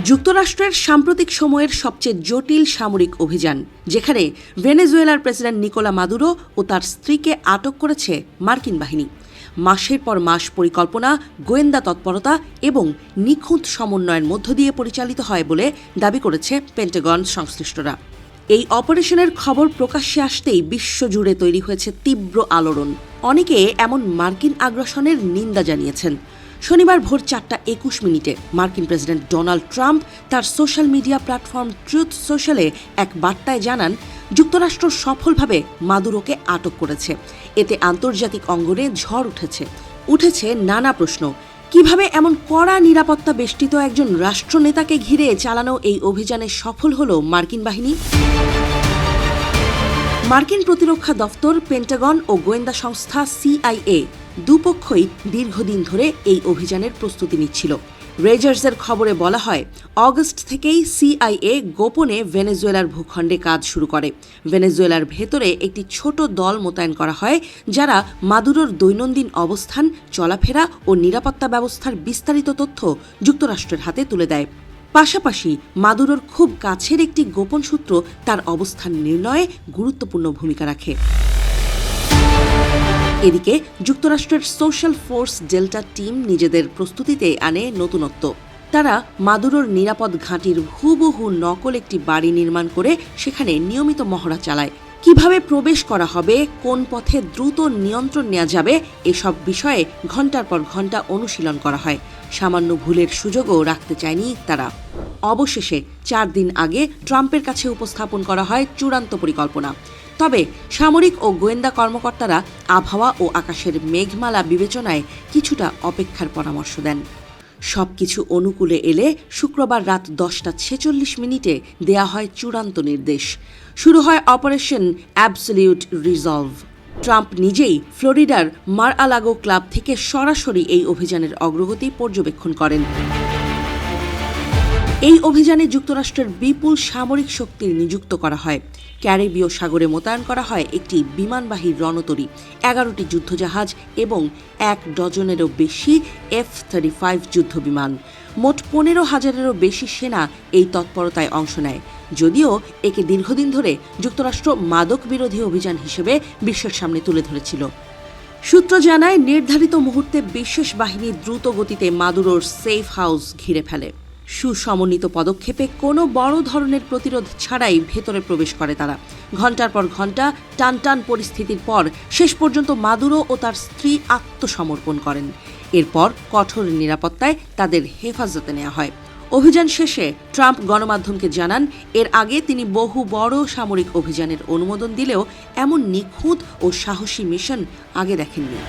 যুক্তরাষ্ট্রের সাম্প্রতিক সময়ের সবচেয়ে জটিল সামরিক অভিযান, যেখানে ভেনেজুয়েলার প্রেসিডেন্ট নিকোলা মাদুরো ও তার স্ত্রীকে আটক করেছে মার্কিন বাহিনী। মাসের পর মাস পরিকল্পনা, গোয়েন্দা তৎপরতা এবং নিখুঁত সমন্বয়ের মধ্য দিয়ে পরিচালিত হয় বলে দাবি করেছে পেন্টাগন সংশ্লিষ্টরা। এই অপারেশনের খবর প্রকাশ্যে আসতেই বিশ্বজুড়ে তৈরি হয়েছে তীব্র আলোড়ন। অনেকে এমন মার্কিন আগ্রাসনের নিন্দা জানিয়েছেন। শনিবার ভোর 4:21 মার্কিন প্রেসিডেন্ট ডোনাল্ড ট্রাম্প তার সোশ্যাল মিডিয়া প্ল্যাটফর্ম ট্রুথ সোশ্যালে এক বার্তায় জানান, যুক্তরাষ্ট্র সফলভাবে মাদুরোকে আটক করেছে। এতে আন্তর্জাতিক অঙ্গনে ঝড় উঠেছে নানা প্রশ্ন। কিভাবে এমন কড়া নিরাপত্তা বেষ্টিত একজন রাষ্ট্রনেতাকে ঘিরে চালানো এই অভিযানে সফল হল মার্কিন বাহিনী? মার্কিন প্রতিরক্ষা দফতর, পেন্টাগন ও গোয়েন্দা সংস্থা CIA দুপক্ষই দীর্ঘদিন ধরে এই অভিযানের প্রস্তুতি নিচ্ছিল। রেজার্সের খবরে বলা হয়, অগস্ট থেকেই CIA গোপনে ভেনেজুয়েলার ভূখণ্ডে কাজ শুরু করে। ভেনেজুয়েলার ভেতরে একটি ছোট দল মোতায়েন করা হয়, যারা মাদুরোর দৈনন্দিন অবস্থান, চলাফেরা ও নিরাপত্তা ব্যবস্থার বিস্তারিত তথ্য যুক্তরাষ্ট্রের হাতে তুলে দেয়। পাশাপাশি মাদুরোর খুব কাছের একটি গোপন সূত্র তার অবস্থান নির্ণয়ে গুরুত্বপূর্ণ ভূমিকা রাখে। এদিকে যুক্তরাষ্ট্রের সোশ্যাল ফোর্স ডেল্টা টিম নিজেদের প্রস্তুতিতে আনে নতুনত্ব। তারা মাদুরোর নিরাপদ ঘাঁটির হুবহু নকল একটি বাড়ি নির্মাণ করে সেখানে নিয়মিত মহড়া চালায়। কিভাবে প্রবেশ করা হবে, কোন পথে দ্রুত নিয়ন্ত্রণ নেওয়া যাবে, এসব বিষয়ে ঘণ্টার পর ঘণ্টা অনুশীলন করা হয়। সামান্য ভুলের সুযোগও রাখতে চায়নি তারা। অবশেষে 4 দিন আগে ট্রাম্পের কাছে উপস্থাপন করা হয় চূড়ান্ত পরিকল্পনা। তবে সামরিক ও গোয়েন্দা কর্মকর্তারা আবহাওয়া ও আকাশের মেঘমালা বিবেচনায় কিছুটা অপেক্ষার পরামর্শ দেন। সবকিছু অনুকূলে এলে শুক্রবার রাত 10:46 দেয়া হয় চূড়ান্ত নির্দেশ। শুরু হয় অপারেশন অ্যাবসলিউট রিজলভ। ট্রাম্প নিজেই ফ্লোরিডার মার-আ-লাগো ক্লাব থেকে সরাসরি এই অভিযানের অগ্রগতি পর্যবেক্ষণ করেন। এই অভিযানে যুক্তরাষ্ট্রের বিপুল সামরিক শক্তি নিযুক্ত করা হয়। ক্যারিবীয় সাগরে মোতায়েন করা হয় একটি বিমানবাহী রণতরী, 11টি যুদ্ধজাহাজ এবং 1 ডজনেরও বেশি F-35 যুদ্ধবিমান। মোট 15,000-এরও বেশি সেনা এই তৎপরতায় অংশ নেয়। যদিও একে দীর্ঘদিন ধরে যুক্তরাষ্ট্র মাদক বিরোধী অভিযান হিসেবে বিশ্বের সামনে তুলে ধরেছিল। সূত্র জানায়, নির্ধারিত মুহূর্তে বিশেষ বাহিনী দ্রুত গতিতে মাদুরোর সেফ হাউস ঘিরে ফেলে। সুসমন্বিত পদক্ষেপে কোনো বড় ধরনের প্রতিরোধ ছাড়াই ভেতরে প্রবেশ করে তারা। ঘণ্টার পর ঘণ্টা টানটান পরিস্থিতির পর শেষ পর্যন্ত মাদুরো ও তার স্ত্রী আত্মসমর্পণ করেন। এরপর কঠোর নিরাপত্তায় তাদের হেফাজতে নেওয়া হয়। অভিযান শেষে ট্রাম্প গণমাধ্যমকে জানান, এর আগে তিনি বহু বড় সামরিক অভিযানের অনুমোদন দিলেও এমন নিখুঁত ও সাহসী মিশন আগে দেখেননি।